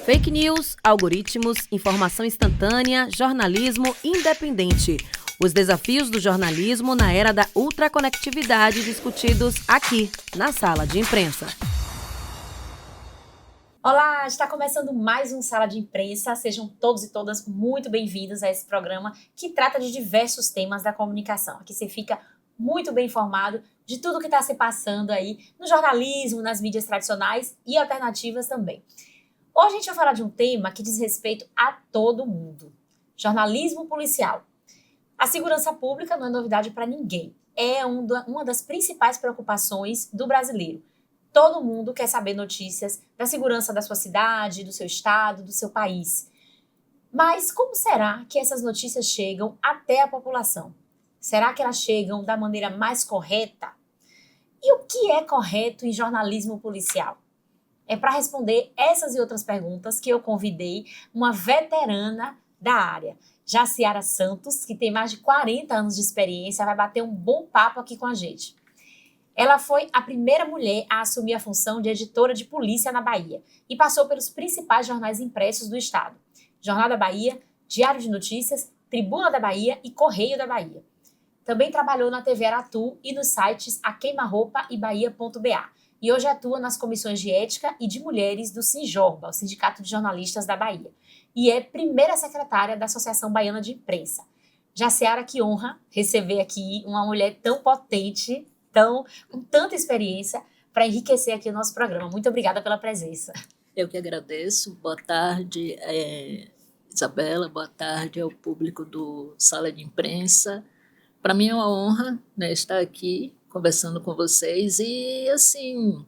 Fake news, algoritmos, informação instantânea, jornalismo independente. Os desafios do jornalismo na era da ultraconectividade discutidos aqui, na Sala de Imprensa. Olá, está começando mais um Sala de Imprensa. Sejam todos e todas muito bem-vindos a esse programa que trata de diversos temas da comunicação. Aqui você fica muito bem informado de tudo que está se passando aí no jornalismo, nas mídias tradicionais e alternativas também. Hoje a gente vai falar de um tema que diz respeito a todo mundo. Jornalismo policial. A segurança pública não é novidade para ninguém. É uma das principais preocupações do brasileiro. Todo mundo quer saber notícias da segurança da sua cidade, do seu estado, do seu país. Mas como será que essas notícias chegam até a população? Será que elas chegam da maneira mais correta? E o que é correto em jornalismo policial? É para responder essas e outras perguntas que eu convidei uma veterana da área, Jaciara Santos, que tem mais de 40 anos de experiência, vai bater um bom papo aqui com a gente. Ela foi a primeira mulher a assumir a função de editora de polícia na Bahia e passou pelos principais jornais impressos do estado: Jornal da Bahia, Diário de Notícias, Tribuna da Bahia e Correio da Bahia. Também trabalhou na TV Aratu e nos sites A Queima-Roupa e Bahia.ba. E hoje atua nas comissões de ética e de mulheres do Sinjorba, o Sindicato de Jornalistas da Bahia. E é primeira secretária da Associação Baiana de Imprensa. Jaciara, que honra receber aqui uma mulher tão potente, com tanta experiência, para enriquecer aqui o nosso programa. Muito obrigada pela presença. Eu que agradeço. Boa tarde, Isabela. Boa tarde ao público do Sala de Imprensa. Para mim é uma honra, né, estar aqui conversando com vocês e, assim,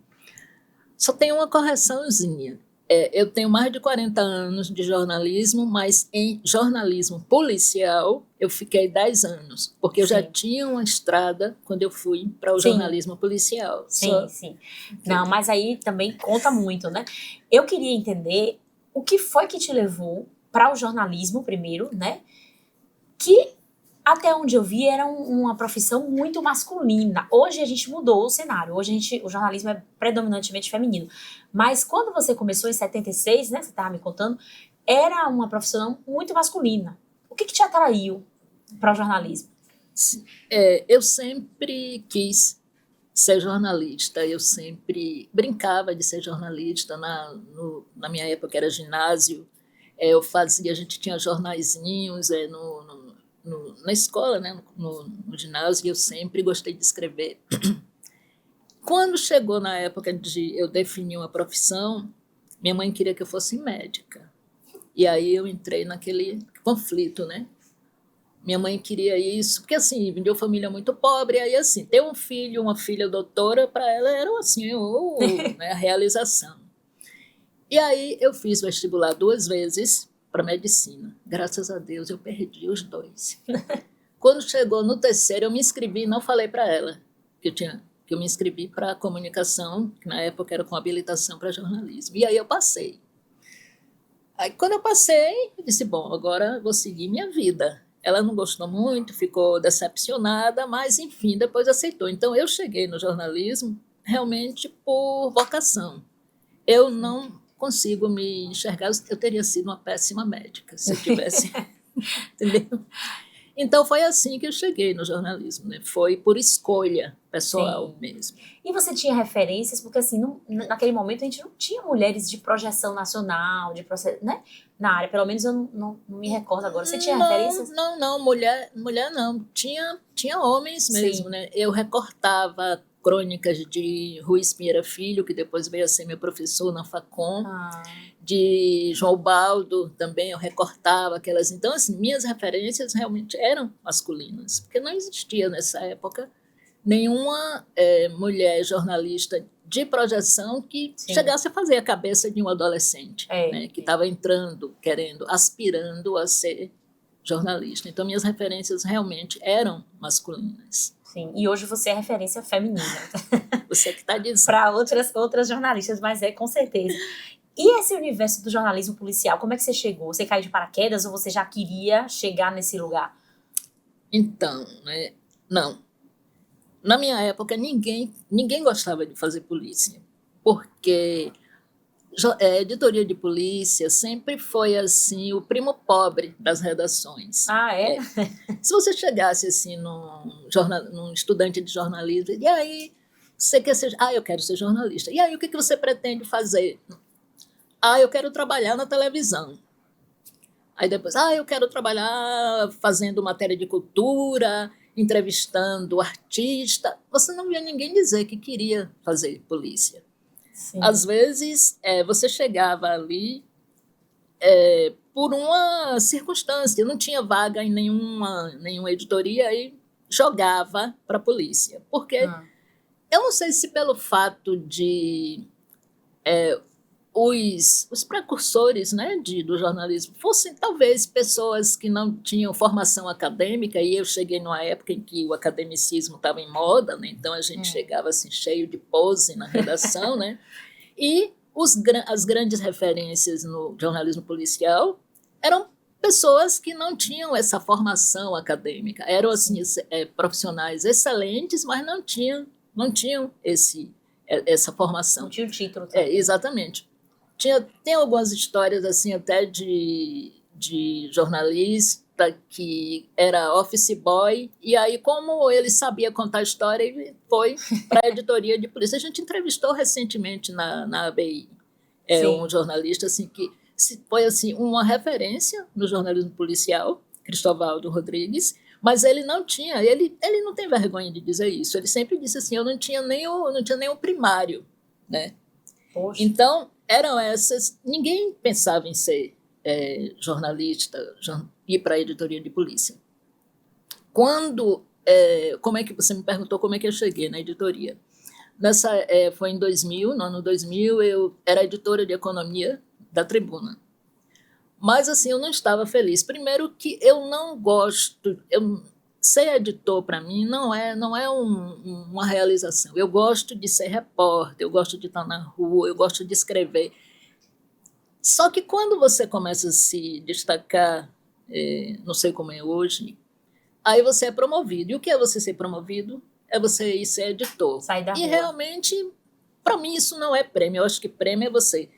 só tem uma correçãozinha. Eu tenho mais de 40 anos de jornalismo, mas em jornalismo policial eu fiquei 10 anos, porque eu já tinha uma estrada quando eu fui para o jornalismo policial. Sim. Não, mas aí também conta muito, né? Eu queria entender o que foi que te levou para o jornalismo primeiro, né? Que até onde eu vi, era uma profissão muito masculina. Hoje a gente mudou o cenário. Hoje o jornalismo é predominantemente feminino. Mas quando você começou em 76, né, você estava me contando, era uma profissão muito masculina. O que te atraiu para o jornalismo? Eu sempre quis ser jornalista. Eu sempre brincava de ser jornalista. Na minha época era ginásio. A gente tinha jornaizinhos na escola, né, no ginásio, e eu sempre gostei de escrever. Quando chegou na época de eu definir uma profissão, minha mãe queria que eu fosse médica. E aí eu entrei naquele conflito, né? Minha mãe queria isso, porque assim, vim de uma família muito pobre, e aí assim, ter um filho, uma filha doutora, para ela era assim, né, a realização. E aí eu fiz vestibular 2 vezes, para medicina. Graças a Deus eu perdi os 2. Quando chegou no terceiro, eu me inscrevi e não falei para ela que eu me inscrevi para comunicação, que na época era com habilitação para jornalismo. E aí eu passei. Aí quando eu passei, eu disse, bom, agora vou seguir minha vida. Ela não gostou muito, ficou decepcionada, mas enfim, depois aceitou. Então eu cheguei no jornalismo realmente por vocação. Eu não consigo me enxergar, eu teria sido uma péssima médica se eu tivesse, entendeu? Então foi assim que eu cheguei no jornalismo, né? Foi por escolha pessoal mesmo. E você tinha referências, porque assim, naquele momento a gente não tinha mulheres de projeção nacional, né? Na área, pelo menos eu não me recordo agora. Você tinha referências? Não, mulher não. Tinha homens mesmo, né? Eu recortava crônicas de Ruiz Pinheiro Filho, que depois veio a ser meu professor na Facom, de João Baldo também, eu recortava aquelas. Então, assim, minhas referências realmente eram masculinas, porque não existia nessa época nenhuma mulher jornalista de projeção que chegasse a fazer a cabeça de um adolescente, né, que estava entrando, aspirando a ser jornalista. Então, minhas referências realmente eram masculinas. Sim, e hoje você é referência feminina. Você que está dizendo. Para outras jornalistas, mas com certeza. E esse universo do jornalismo policial, como é que você chegou? Você caiu de paraquedas ou você já queria chegar nesse lugar? Então, não. Na minha época, ninguém gostava de fazer polícia, porque Editoria de polícia sempre foi assim o primo pobre das redações. Ah, é? Se você chegasse assim num estudante de jornalismo, e aí você quer ser? Eu quero ser jornalista. E aí o que você pretende fazer? Eu quero trabalhar na televisão. Aí depois, eu quero trabalhar fazendo matéria de cultura, entrevistando artista. Você não via ninguém dizer que queria fazer polícia. Sim. Às vezes, você chegava ali por uma circunstância, não tinha vaga em nenhuma editoria e jogava para a polícia. Porque eu não sei se pelo fato de os precursores, né, do jornalismo fossem talvez pessoas que não tinham formação acadêmica, e eu cheguei numa época em que o academicismo estava em moda, né, então a gente chegava assim cheio de pose na redação, né, e as grandes referências no jornalismo policial eram pessoas que não tinham essa formação acadêmica, eram assim, profissionais excelentes, mas não tinham essa formação. Não tinha o título. Exatamente. Tem algumas histórias assim até de jornalista que era office boy, e aí como ele sabia contar a história, ele foi para a editoria de polícia. A gente entrevistou recentemente na ABI um jornalista assim, que foi assim, uma referência no jornalismo policial, Cristovaldo Rodrigues, mas ele não tem vergonha de dizer isso. Ele sempre disse assim, eu não tinha nem o primário, né? Poxa. Então, eram essas. Ninguém pensava em ser jornalista, ir para a editoria de polícia. Como é que você me perguntou como é que eu cheguei na editoria? Foi em 2000, no ano 2000, eu era editora de economia da Tribuna. Mas, assim, eu não estava feliz. Primeiro que eu não gosto... Ser editor, para mim, não é uma realização. Eu gosto de ser repórter, eu gosto de estar na rua, eu gosto de escrever. Só que quando você começa a se destacar, não sei como é hoje, aí você é promovido. E o que é você ser promovido? É você ir ser editor. Sair da rua. E realmente, para mim, isso não é prêmio. Eu acho que prêmio é você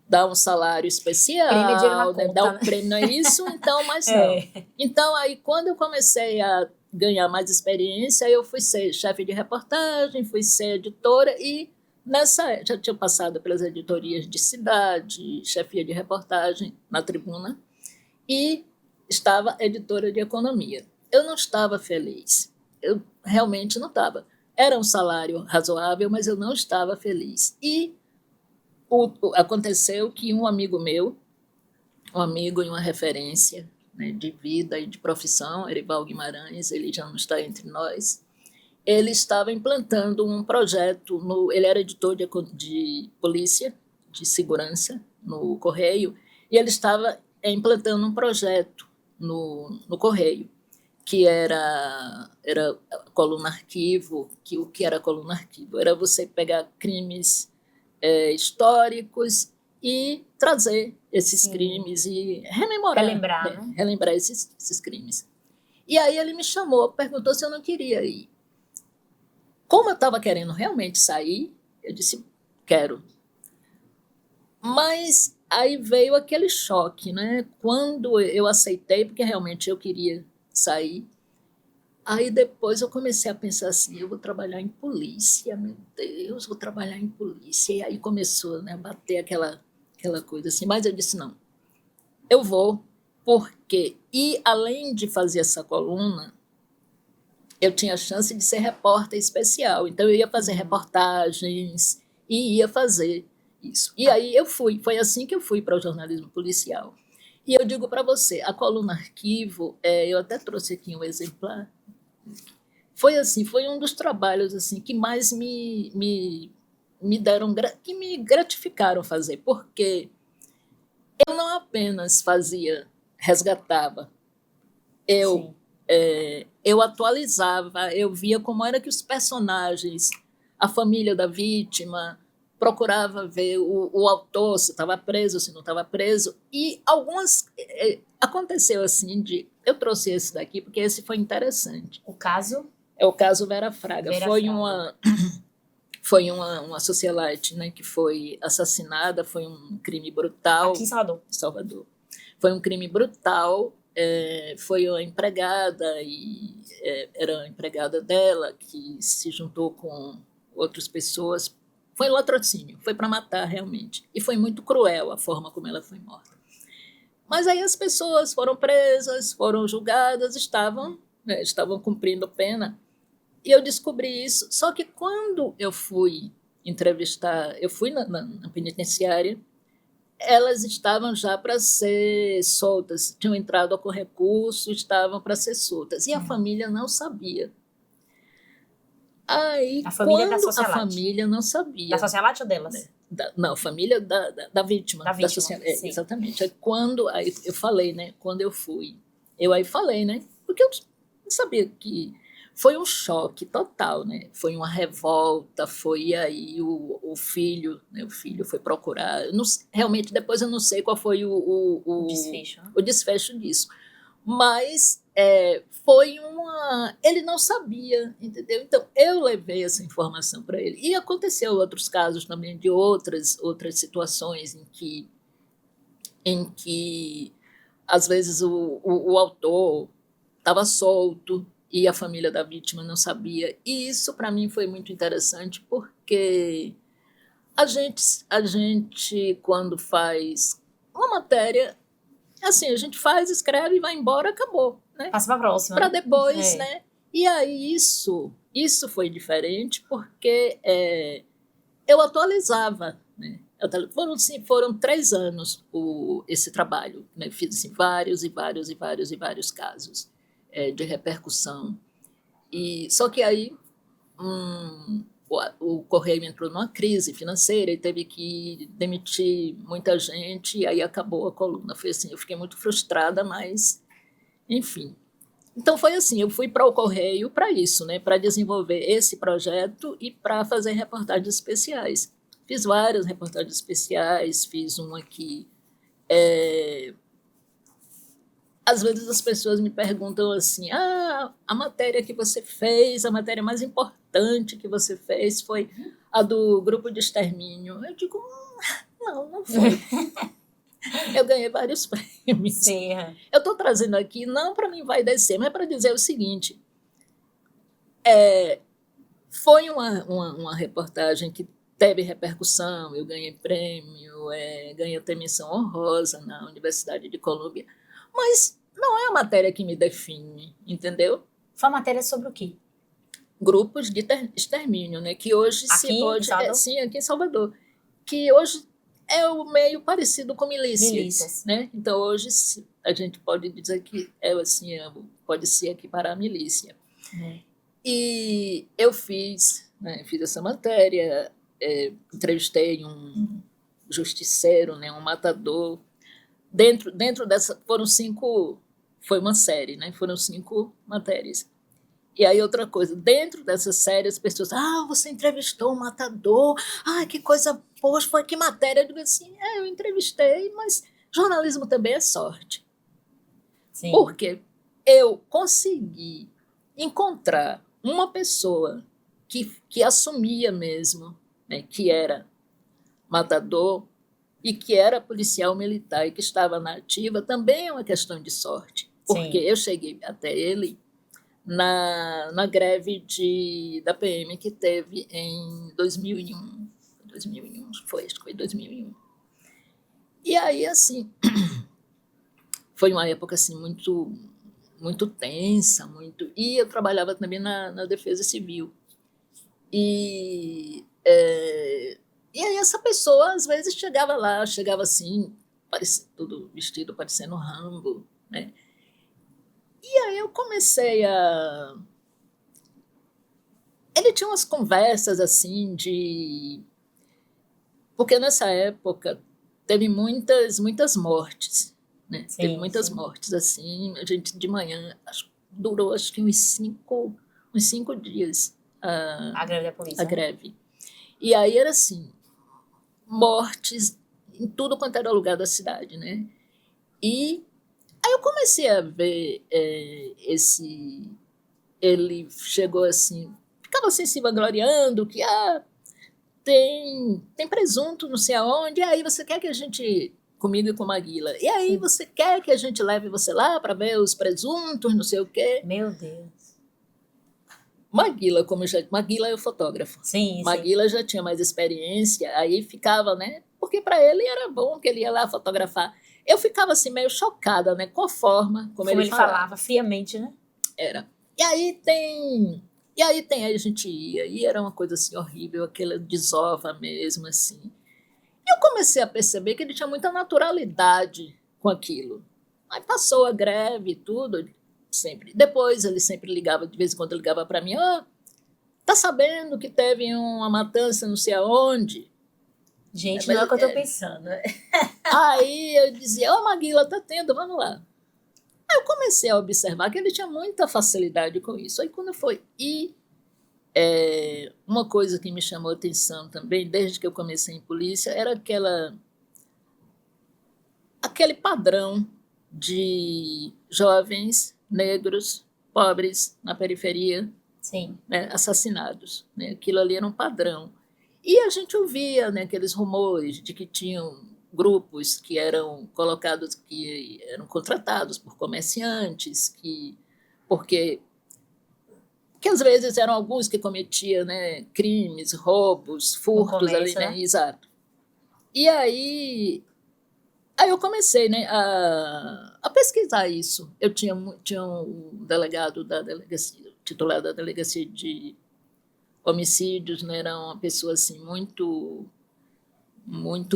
dar um salário especial, Prêmio é dinheiro na conta, dar um né? prêmio, não é isso? Então, mas não. Então, aí, quando eu comecei a ganhar mais experiência, eu fui ser chefe de reportagem, fui ser editora, e já tinha passado pelas editorias de cidade, chefia de reportagem na Tribuna, e estava editora de economia. Eu não estava feliz. Eu realmente não estava. Era um salário razoável, mas eu não estava feliz. E aconteceu que um amigo meu, um amigo e uma referência, né, de vida e de profissão, Erival Guimarães, ele já não está entre nós, ele estava implantando um projeto, ele era editor de polícia, de segurança, no Correio, e ele estava implantando um projeto no Correio, que era a coluna arquivo, o que era a coluna arquivo? Era você pegar crimes históricos e trazer esses crimes e relembrar esses crimes. E aí ele me chamou, perguntou se eu não queria ir. Como eu estava querendo realmente sair, eu disse, quero. Mas aí veio aquele choque, né? Quando eu aceitei, porque realmente eu queria sair, aí depois eu comecei a pensar assim, eu vou trabalhar em polícia, meu Deus, vou trabalhar em polícia. E aí começou, né, a bater aquela coisa assim, mas eu disse, não, eu vou, porque, e além de fazer essa coluna, eu tinha a chance de ser repórter especial, então eu ia fazer reportagens e ia fazer isso. E aí foi assim que eu fui para o jornalismo policial. E eu digo para você, a coluna arquivo, eu até trouxe aqui um exemplar, foi um dos trabalhos assim que mais me deram, que me gratificaram fazer, porque eu não apenas resgatava, eu atualizava, eu via como era que os personagens, a família da vítima, procurava ver o autor, se estava preso, se não estava preso, e aconteceu assim eu trouxe esse daqui porque esse foi interessante. O caso? É o caso Vera Fraga. Foi uma socialite, né, que foi assassinada, foi um crime brutal. Aqui em Salvador. Em Salvador. Foi um crime brutal, foi uma empregada, era a empregada dela que se juntou com outras pessoas. Foi latrocínio, foi para matar realmente. E foi muito cruel a forma como ela foi morta. Mas aí as pessoas foram presas, foram julgadas, estavam cumprindo pena. E eu descobri isso. Só que quando eu fui entrevistar, eu fui na penitenciária, elas estavam já para ser soltas, tinham entrado com recurso, estavam para ser soltas. E a família não sabia. Aí, A família da quando a socialite. família não sabia. Da socialite ou delas? Não, família da vítima. Da vítima, sim. Exatamente. Aí eu falei, né? Quando eu fui, eu aí falei, né? Porque eu não sabia que foi um choque total, né? Foi uma revolta, foi aí o filho, né? O filho foi procurar. Eu não, realmente, depois eu não sei qual foi o desfecho, né? o desfecho disso. Mas foi uma... Ele não sabia, entendeu? Então, eu levei essa informação para ele. E aconteceu outros casos também de outras situações em que às vezes, o autor estava solto e a família da vítima não sabia. E isso, para mim, foi muito interessante, porque a gente, quando faz uma matéria, assim, a gente faz, escreve, vai embora, acabou, né? Passa para a próxima. Para depois, né? E aí isso foi diferente, porque eu atualizava, né? Foram 3 anos esse trabalho, né? Fiz assim, vários casos de repercussão. Só que aí o Correio entrou numa crise financeira e teve que demitir muita gente, e aí acabou a coluna. Foi assim, eu fiquei muito frustrada, mas, enfim. Então foi assim, eu fui para o Correio para isso, né? Para desenvolver esse projeto e para fazer reportagens especiais. Fiz várias reportagens especiais, fiz uma que... Às vezes as pessoas me perguntam assim, a matéria que você fez, a matéria mais importante que você fez foi a do grupo de extermínio. Eu digo, não foi. Eu ganhei vários prêmios. Sim. Eu estou trazendo aqui, não para mim vai descer, mas para dizer o seguinte, foi uma reportagem que teve repercussão, eu ganhei prêmio, ganhei até menção honrosa na Universidade de Colômbia, mas não é a matéria que me define, entendeu? Foi uma matéria sobre o quê? Grupos de extermínio, né? Que hoje aqui se pode... Em Salvador? Sim, aqui em Salvador. Que hoje é o meio parecido com milícias. Né? Então, hoje a gente pode dizer que pode se equiparar à milícia. E eu fiz essa matéria, entrevistei um justiceiro, né? Um matador. Dentro dessa, foi uma série, né? Foram 5 matérias. E aí outra coisa, dentro dessa série as pessoas, você entrevistou um matador, que coisa, poxa, que matéria. Eu digo assim, eu entrevistei, mas jornalismo também é sorte. Sim. Porque eu consegui encontrar uma pessoa que assumia mesmo, né, que era matador, e que era policial militar e que estava na ativa, também é uma questão de sorte. Porque eu cheguei até ele na greve da PM que teve em 2001. 2001, acho que foi 2001. E aí, assim, foi uma época assim, muito, muito tensa, e eu trabalhava também na Defesa Civil. E aí essa pessoa, às vezes, chegava assim, tudo vestido parecendo Rambo, né? E aí eu comecei a... Ele tinha umas conversas, assim, porque nessa época teve muitas mortes, né? Sim, teve muitas mortes, assim, a gente de manhã, durou acho que uns 5 dias a greve da polícia. A greve. E aí era assim, mortes em tudo quanto era lugar da cidade, né? E aí eu comecei a ver ele chegou assim, ficava assim se vangloriando que tem presunto não sei aonde, e aí você quer que a gente... Comigo e com Maguila. E aí você quer que a gente leve você lá para ver os presuntos, não sei o quê? Meu Deus. Maguila é o fotógrafo. Sim, Maguila já tinha mais experiência, aí ficava, né? Porque para ele era bom que ele ia lá fotografar. Eu ficava assim meio chocada, né? Com a forma como ele falava friamente, né? Era. E aí a gente ia, e era uma coisa assim horrível, aquela desova mesmo, assim. E eu comecei a perceber que ele tinha muita naturalidade com aquilo. Aí passou a greve e tudo, sempre. Depois ele sempre ligava, de vez em quando ele ligava para mim, tá sabendo que teve uma matança não sei aonde? Gente, não é o que eu tô pensando. Aí eu dizia, Maguila, tá tendo, vamos lá. Aí eu comecei a observar que ele tinha muita facilidade com isso. Aí quando foi... uma coisa que me chamou a atenção também, desde que eu comecei em polícia, era aquele padrão de jovens negros, pobres, na periferia, Sim. Né, assassinados. Né? Aquilo ali era um padrão. E a gente ouvia, né, aqueles rumores de que tinham grupos que eram colocados, que eram contratados por comerciantes, porque às vezes eram alguns que cometiam, né, crimes, roubos, furtos ali, né? Exato. E aí eu comecei, né, a pesquisar isso. Eu tinha um delegado da delegacia, titular da delegacia de homicídios, né, era uma pessoa assim muito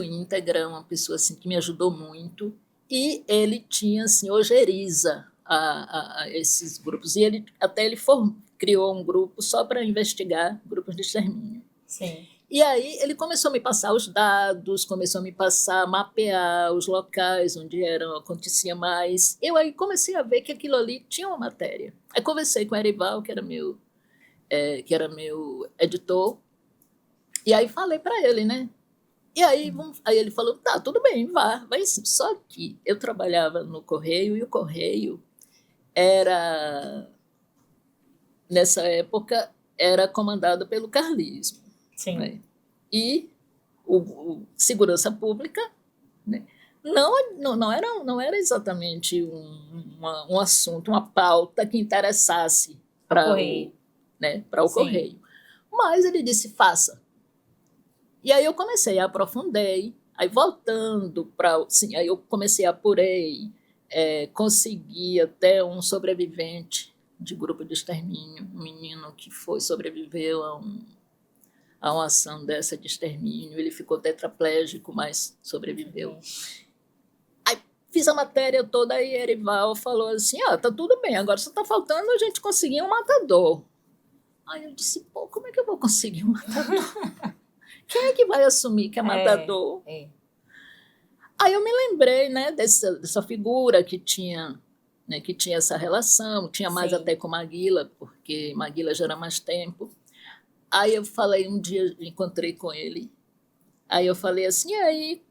íntegra, uma pessoa assim que me ajudou muito, e ele tinha assim ojeriza a esses grupos, e ele criou um grupo só para investigar grupos de extermínio. Sim. E aí ele começou a me passar os dados, começou a me mapear os locais onde acontecia mais. Eu aí comecei a ver que aquilo ali tinha uma matéria. Aí conversei com o Erival, que era meu editor, e aí falei para ele, né? E aí ele falou, tá, tudo bem, vai sim. Só que eu trabalhava no Correio, e o Correio nessa época, era comandado pelo carlismo. Sim. Né? E o segurança pública, né, não era exatamente um assunto, uma pauta que interessasse para o Correio. Mas ele disse, faça. E aí eu aprofundei, aí voltando aí eu apurei, consegui até um sobrevivente de grupo de extermínio, um menino que sobreviveu a uma ação dessa de extermínio, ele ficou tetraplégico, mas sobreviveu. Aí fiz a matéria toda, aí Erival falou assim, tá tudo bem, agora só tá faltando a gente conseguir um matador. Aí eu disse, como é que eu vou conseguir um matador? Quem é que vai assumir que é matador? Aí eu me lembrei, né, dessa figura que tinha, né, que tinha essa relação, tinha mais até com Maguila, porque Maguila já era mais tempo. Aí eu falei, um dia encontrei com ele, aí eu falei assim, e aí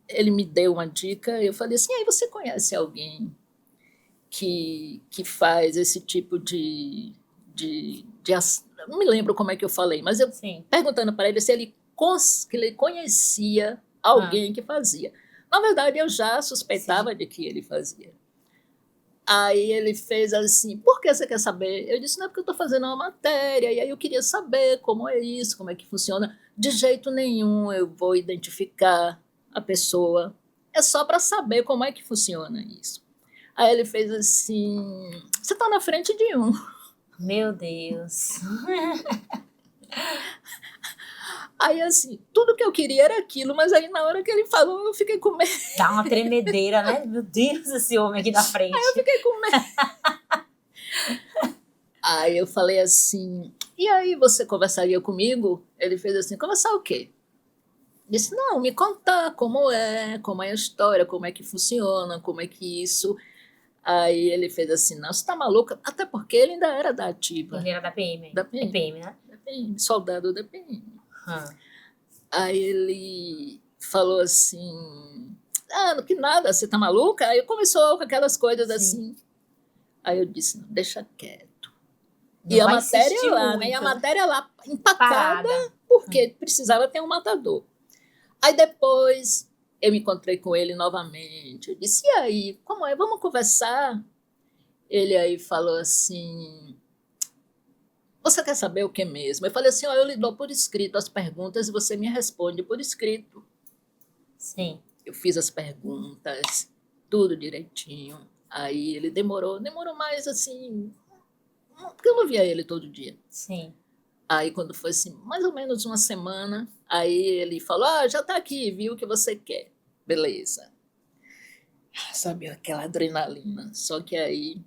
ele me deu uma dica, eu falei assim, e aí você conhece alguém que faz esse tipo de não me lembro como é que eu falei, mas eu perguntando para ele se ele conhecia alguém que fazia. Na verdade, eu já suspeitava de que ele fazia. Aí ele fez assim, por que você quer saber? Eu disse, não, é porque eu estou fazendo uma matéria, e aí eu queria saber como é isso, como é que funciona. De jeito nenhum eu vou identificar a pessoa, é só para saber como é que funciona isso. Aí ele fez assim, você está na frente de um. Meu Deus. Aí, assim, tudo que eu queria era aquilo, mas aí na hora que ele falou, eu fiquei com medo. Dá uma tremedeira, né? Meu Deus, esse homem aqui na frente. Aí eu fiquei com medo. Aí eu falei assim, e aí você conversaria comigo? Ele fez assim, conversar o quê? Disse, não, me contar como é a história, como é que funciona, como é que isso... Aí ele fez assim, não, você tá maluca? Até porque ele ainda era da ativa. Ele era da PM. Da PM. É PM, né? Da PM, soldado da PM. Aí ele falou assim, que nada, você tá maluca? Aí começou com aquelas coisas assim. Aí eu disse, não, deixa quieto. Não e a matéria lá, né? E a matéria lá empacada por porque precisava ter um matador. Aí depois eu encontrei com ele novamente. Eu disse, e aí, como é? Vamos conversar? Ele aí falou assim, você quer saber o que mesmo? Eu falei assim, eu lhe dou por escrito as perguntas e você me responde por escrito. Sim. Eu fiz as perguntas, tudo direitinho. Aí ele demorou mais assim, porque eu não via ele todo dia. Sim. Aí quando foi assim, mais ou menos uma semana, aí ele falou, já tá aqui, viu o que você quer. Beleza. Sabe, aquela adrenalina. Só que aí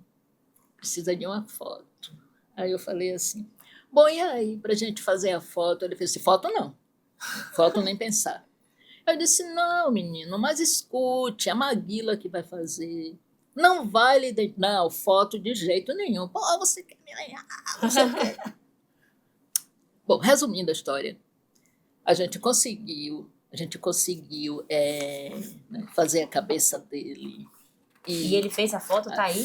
precisa de uma foto. Aí eu falei assim, bom, e aí, pra gente fazer a foto? Ele fez assim, foto não. Foto nem pensar. Eu disse, não, menino, mas escute, a Maguila que vai fazer. Não vai lhe dar, não, foto de jeito nenhum. Pô, você quer me ganhar, você quer. Bom, resumindo a história, a gente conseguiu né, fazer a cabeça dele. E ele fez a foto, tá aí?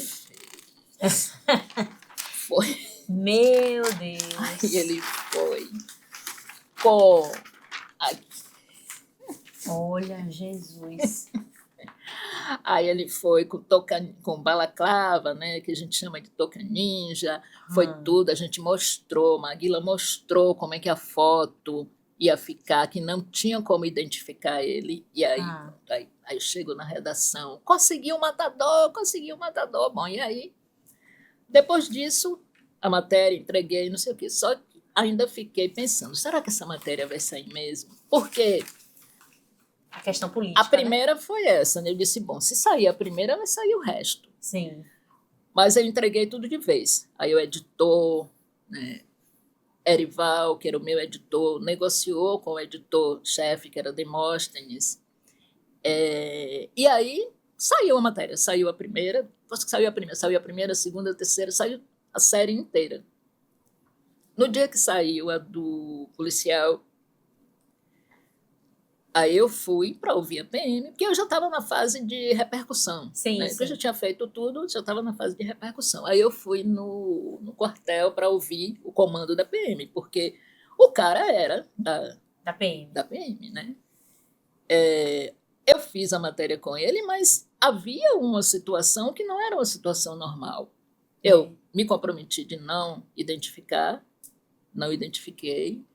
Foi. Meu Deus. Aí ele foi com... Olha, Jesus. Aí ele foi com balaclava, né, que a gente chama de toca ninja, foi tudo, a gente mostrou, Maguila mostrou como é que a foto ia ficar, que não tinha como identificar ele, e aí chegou na redação, conseguiu o matador, bom, e aí, depois disso, a matéria, entreguei, não sei o quê, só que ainda fiquei pensando, será que essa matéria vai sair mesmo? Porque... A questão política, a primeira foi essa, né? Eu disse, bom, se sair a primeira, vai sair o resto. Sim. Mas eu entreguei tudo de vez. Aí o editor, né, Erival, que era o meu editor, negociou com o editor-chefe, que era Demóstenes. E aí saiu a matéria, saiu a primeira, saiu a primeira, a segunda, a terceira, saiu a série inteira. No dia que saiu a do policial, aí eu fui para ouvir a PM, porque eu já estava na fase de repercussão. Sim, né? sim. Porque eu já tinha feito tudo, já estava na fase de repercussão. Aí eu fui no quartel para ouvir o comando da PM, porque o cara era Da PM. da PM, né? Eu fiz a matéria com ele, mas havia uma situação que não era uma situação normal. Eu me comprometi de não identificar, não identifiquei,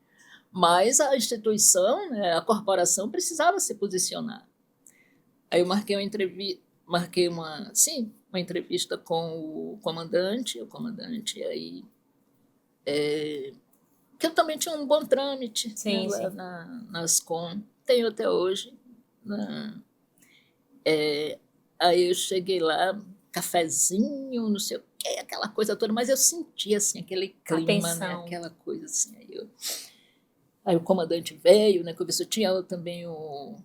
mas a instituição, né, a corporação precisava se posicionar. Aí eu marquei uma entrevista com o comandante aí, que eu também tinha um bom trâmite, Sim, né, sim. lá na Ascom, tenho até hoje. Aí eu cheguei lá, cafezinho, não sei o quê, aquela coisa toda, mas eu sentia assim, aquele clima, né, aquela coisa assim. Aí o comandante veio, né, conversou, tinha também o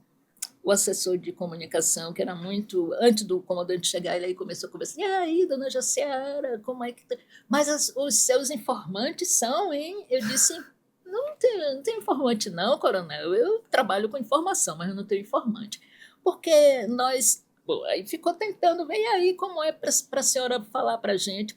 assessor de comunicação, que era muito... Antes do comandante chegar, ele aí começou a conversar. E aí, dona Jaciara, como é que... Mas os seus informantes são, hein? Eu disse, não tem informante não, coronel. Eu trabalho com informação, mas eu não tenho informante. Porque nós... Bom, aí ficou tentando, vem aí como é para a senhora falar para a gente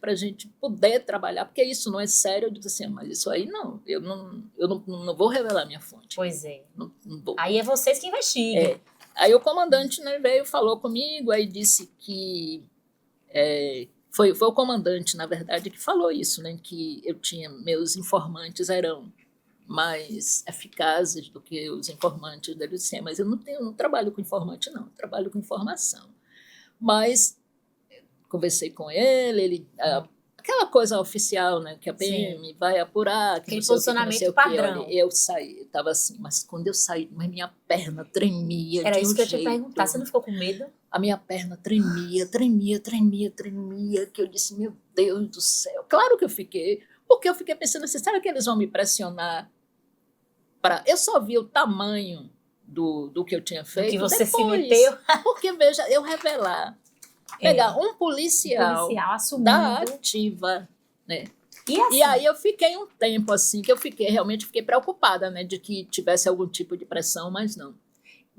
poder trabalhar, porque isso não é sério. Eu disse assim, mas isso aí não, eu não vou revelar minha fonte. Pois é. Não vou. Aí é vocês que investigam. Aí o comandante, né, veio, falou comigo, aí disse que... foi o comandante, na verdade, que falou isso, né, que meus informantes eram mais eficazes do que os informantes da Lucien, mas eu não trabalho com informante, não, trabalho com informação. Mas conversei com ele, aquela coisa oficial, né, que a PM vai apurar, que aquele não sei posicionamento o que, padrão. Olha, eu saí, eu estava assim, mas quando eu saí, mas minha perna tremia. Era de isso um que eu ia te jeito. perguntar, você não ficou com medo? A minha perna tremia, que eu disse, meu Deus do céu. Claro que eu fiquei, porque eu fiquei pensando assim, será que eles vão me pressionar? Eu só vi o tamanho do que eu tinha feito que você depois, se meteu. Porque, veja, eu pegar um policial assumindo. da ativa, né? Assim, E aí eu fiquei um tempo assim, que realmente fiquei preocupada, né, de que tivesse algum tipo de pressão, mas não.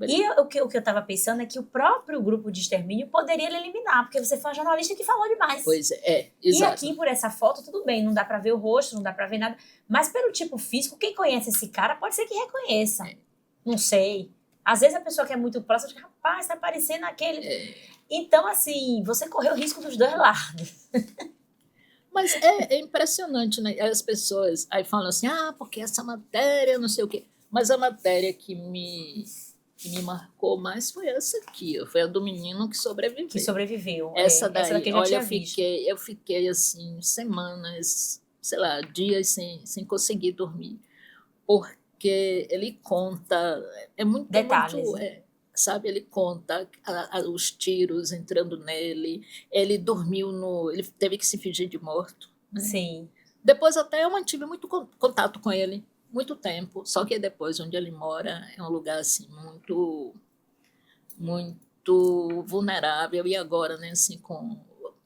E o que eu estava pensando é que o próprio grupo de extermínio poderia lhe eliminar, porque você foi uma jornalista que falou demais. Pois é, E exato. aqui, por essa foto, tudo bem, não dá pra ver o rosto, não dá pra ver nada, mas pelo tipo físico, quem conhece esse cara pode ser que reconheça. Não sei. Às vezes a pessoa que é muito próxima diz, rapaz, tá parecendo aquele... Então, assim, você correu o risco dos dois lados. Mas é impressionante, né? As pessoas aí falam assim, porque essa matéria, não sei o quê. Mas a matéria que me marcou mais foi essa aqui, ó, foi a do menino que sobreviveu. Que sobreviveu. Essa daí, essa daqui eu já olha, tinha visto. eu fiquei assim, semanas, sei lá, dias sem conseguir dormir. Porque ele conta, é muito... Detalhes, muito, sabe, ele conta os tiros entrando nele, ele dormiu ele teve que se fingir de morto. Né? Sim. Depois até eu mantive muito contato com ele, muito tempo, só que depois onde ele mora é um lugar assim muito, muito vulnerável, e agora, né, assim, com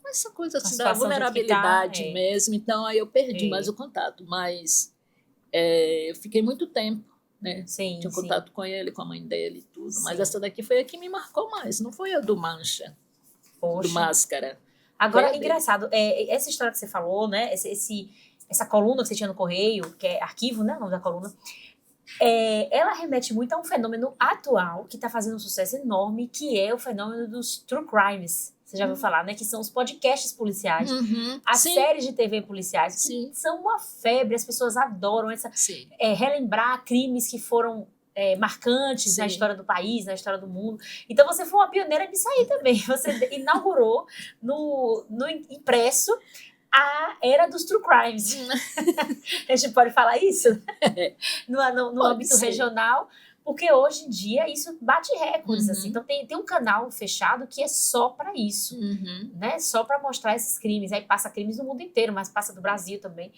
essa coisa assim, da vulnerabilidade mesmo, então aí eu perdi mais o contato, mas eu fiquei muito tempo, né? Sim, tinha contato com ele, com a mãe dele e tudo, mas essa daqui foi a que me marcou mais, não foi a do Mancha, Poxa. do Máscara. Agora, engraçado, essa história que você falou, né, essa coluna que você tinha no Correio, que é arquivo, né, o nome da coluna, ela remete muito a um fenômeno atual que está fazendo um sucesso enorme, que é o fenômeno dos true crimes. Você já ouviu falar, né? Que são os podcasts policiais, as séries de TV policiais, que são uma febre, as pessoas adoram relembrar crimes que foram marcantes na história do país, na história do mundo. Então você foi uma pioneira nisso aí também. Você inaugurou no impresso a era dos true crimes. A gente pode falar isso? No âmbito regional, porque hoje em dia isso bate recordes. Assim. Então tem um canal fechado que é só para isso, né? Só para mostrar esses crimes. Aí passa crimes no mundo inteiro, mas passa do Brasil também.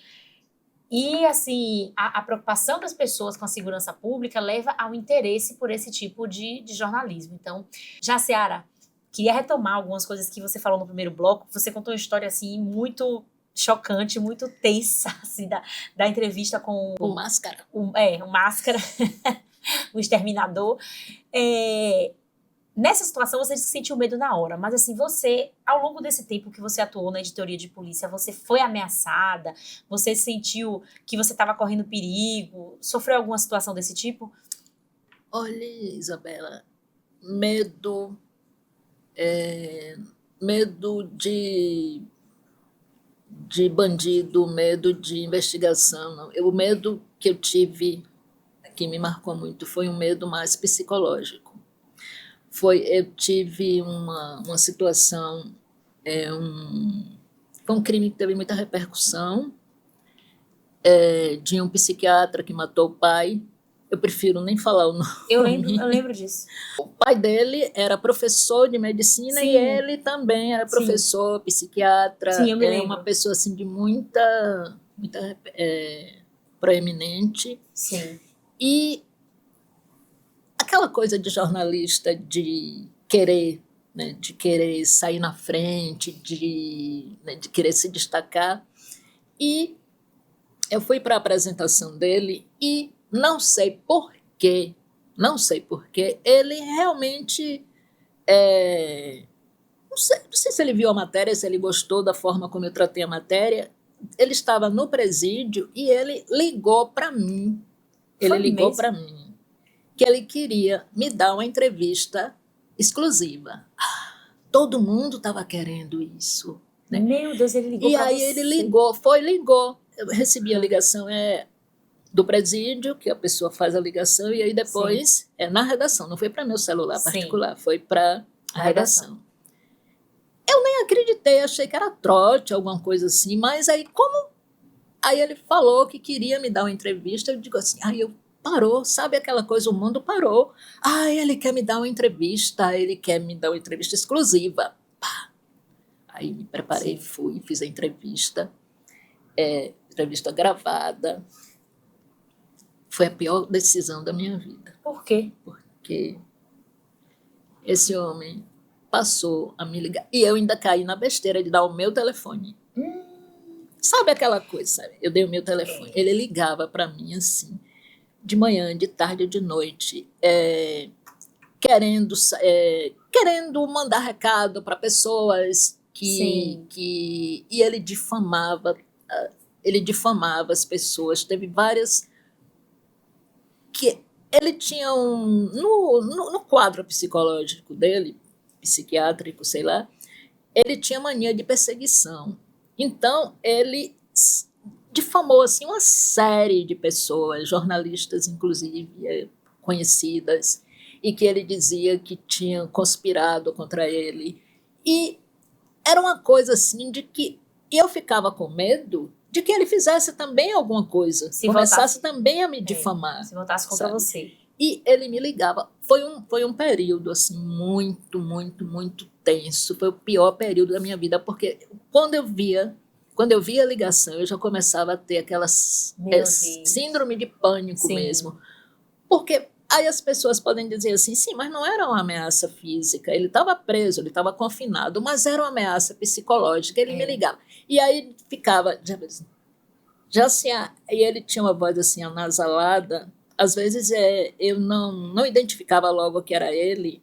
E, assim, a preocupação das pessoas com a segurança pública leva ao interesse por esse tipo de jornalismo. Então, Jaciara, queria retomar algumas coisas que você falou no primeiro bloco. Você contou uma história, assim, muito chocante, muito tensa, assim, da entrevista com... O Máscara. O Máscara, o exterminador. Nessa situação, você sentiu medo na hora, mas assim, você, ao longo desse tempo que você atuou na editoria de polícia, você foi ameaçada? Você sentiu que você estava correndo perigo? Sofreu alguma situação desse tipo? Olha, Isabela, medo de bandido, medo de investigação. O medo que eu tive, que me marcou muito, foi um medo mais psicológico. Eu tive uma situação, foi um crime que teve muita repercussão, de um psiquiatra que matou o pai. Eu prefiro nem falar o nome. Eu lembro disso. O pai dele era professor de medicina e ele também era professor, psiquiatra. Sim, eu me lembro. Uma pessoa assim, de muita proeminente. Sim. E aquela coisa de jornalista de querer, né, de querer sair na frente, de querer se destacar. E eu fui para a apresentação dele e não sei por quê, ele realmente, não sei se ele viu a matéria, se ele gostou da forma como eu tratei a matéria. Ele estava no presídio e ele ligou para mim. Que ele queria me dar uma entrevista exclusiva. Todo mundo estava querendo isso. Né? Meu Deus, ele ligou para você. E aí ele ligou. Eu recebi a ligação do presídio, que a pessoa faz a ligação, e aí depois na redação. Não foi para meu celular particular, foi para a redação. Eu nem acreditei, achei que era trote, alguma coisa assim, mas aí Aí ele falou que queria me dar uma entrevista, eu digo assim, parou, sabe aquela coisa, o mundo parou. Ele quer me dar uma entrevista exclusiva. Pá. Aí me preparei, fui, fiz a entrevista gravada. Foi a pior decisão da minha vida. Por quê? Porque esse homem passou a me ligar. E eu ainda caí na besteira de dar o meu telefone. Sabe aquela coisa, sabe? Eu dei o meu telefone. Ele ligava para mim assim, de manhã, de tarde ou de noite. querendo mandar recado para pessoas e ele difamava as pessoas. Teve várias que ele tinha no quadro psicológico dele, psiquiátrico, sei lá, ele tinha mania de perseguição. Então, ele difamou assim, uma série de pessoas, jornalistas, inclusive, conhecidas, e que ele dizia que tinham conspirado contra ele. E era uma coisa assim de que eu ficava com medo de que ele fizesse também alguma coisa, começasse também a me difamar. Se voltasse contra você. E ele me ligava. Foi um período assim muito, muito, muito tenso. Foi o pior período da minha vida, porque quando eu via a ligação, eu já começava a ter aquelas síndrome de pânico mesmo. Porque aí as pessoas podem dizer assim, sim, mas não era uma ameaça física, ele estava preso, ele estava confinado, mas era uma ameaça psicológica, ele me ligava. E aí ficava, e ele tinha uma voz assim anasalada, às vezes eu não identificava logo que era ele,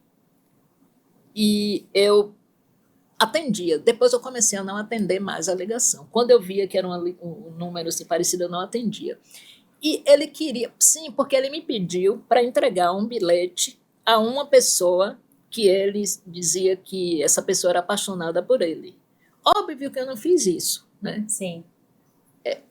e eu atendia. Depois eu comecei a não atender mais a ligação. Quando eu via que era um número assim, parecido, eu não atendia. E ele queria, sim, porque ele me pediu para entregar um bilhete a uma pessoa que ele dizia que essa pessoa era apaixonada por ele. Óbvio que eu não fiz isso, né? Sim.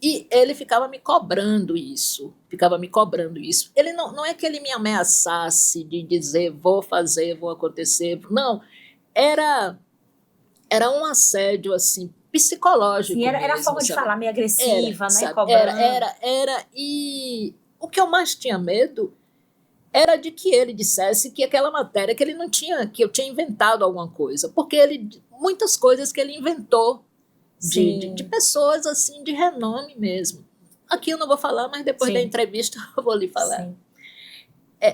E ele ficava me cobrando isso. Ele não é que ele me ameaçasse de dizer vou fazer, vou acontecer. Não, era um assédio assim, psicológico. Sim, era a mesmo, forma sabe? de falar meio agressiva, né? Sabe? Cobrando. Era. E o que eu mais tinha medo era de que ele dissesse que aquela matéria que ele não tinha, que eu tinha inventado alguma coisa. Porque muitas coisas que ele inventou de pessoas assim, de renome mesmo. Aqui eu não vou falar, mas depois da entrevista eu vou lhe falar.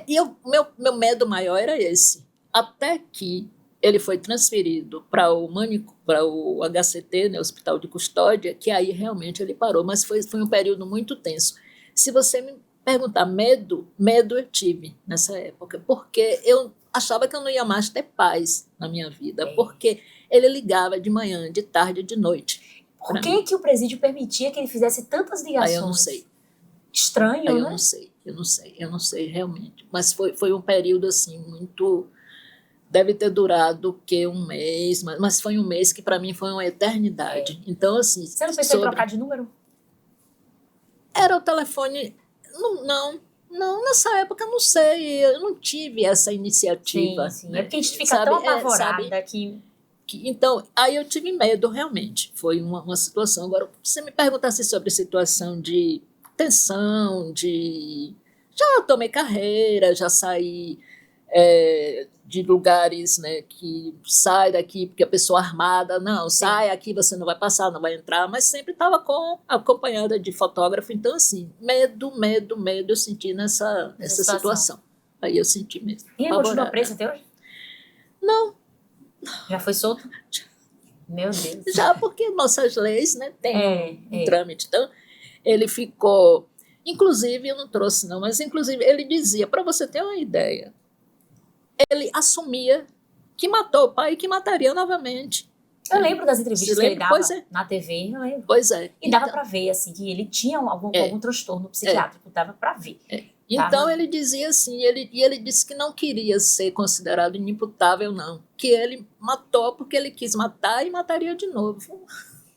E meu medo maior era esse. Até que ele foi transferido para o HCT, né, Hospital de Custódia, que aí realmente ele parou, mas foi um período muito tenso. Se você me perguntar medo eu tive nessa época, porque eu achava que eu não ia mais ter paz na minha vida, porque ele ligava de manhã, de tarde, de noite. Por que o presídio permitia que ele fizesse tantas ligações? Aí eu não sei. Estranho, aí né? Eu não sei realmente, mas foi um período assim muito... Deve ter durado um mês, mas foi um mês que para mim foi uma eternidade. Então, assim... Você não pensou em trocar de número? Era o telefone... Não, nessa época eu não sei, eu não tive essa iniciativa. Sim. Né? É porque a gente fica tão apavorada que... Então, aí eu tive medo, realmente. Foi uma situação. Agora, se você me perguntasse sobre situação de tensão, já tomei carreira, já saí... de lugares, né, que sai daqui porque a pessoa armada, não, sai aqui, você não vai passar, não vai entrar, mas sempre estava acompanhada de fotógrafo. Então, assim, medo eu senti nessa situação. Aí eu senti mesmo. E ele continua preso até hoje? Não. Já foi solto? Meu Deus. Já, porque nossas leis, né, tem um trâmite. Então, ele ficou... Inclusive, eu não trouxe não, mas inclusive ele dizia, para você ter uma ideia, ele assumia que matou o pai e que mataria novamente. Eu lembro das entrevistas que ele dava na TV, eu lembro. Pois é. E dava para ver, assim, que ele tinha algum transtorno psiquiátrico, dava para ver. Então ele dizia assim, ele disse que não queria ser considerado inimputável, não. Que ele matou porque ele quis matar e mataria de novo.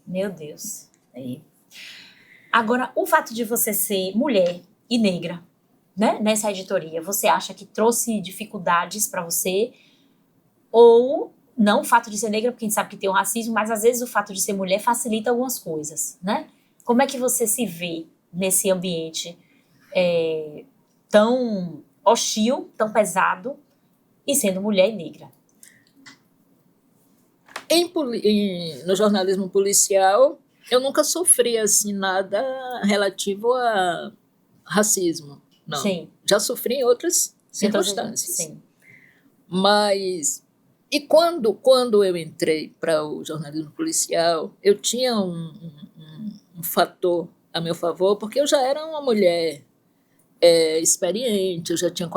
Meu Deus. Agora, o fato de você ser mulher e negra, né, nessa editoria, você acha que trouxe dificuldades para você? Ou não o fato de ser negra, porque a gente sabe que tem o racismo, mas às vezes o fato de ser mulher facilita algumas coisas, né? Como é que você se vê nesse ambiente tão hostil, tão pesado, e sendo mulher e negra? No jornalismo policial, eu nunca sofri assim, nada relativo a racismo. Não. Sim. Já sofri em outras circunstâncias. Sim. Mas... E quando eu entrei para o jornalismo policial, eu tinha um fator a meu favor, porque eu já era uma mulher experiente, eu já tinha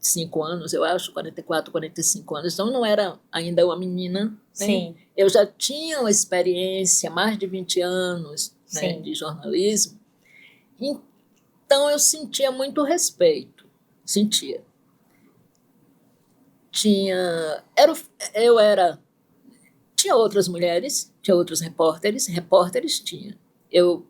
45 anos, eu acho, 44, 45 anos, então não era ainda uma menina, né? Sim. Eu já tinha uma experiência, mais de 20 anos, né, de jornalismo, então eu sentia muito respeito, sentia. Tinha outras mulheres, tinha outros repórteres tinha. Eu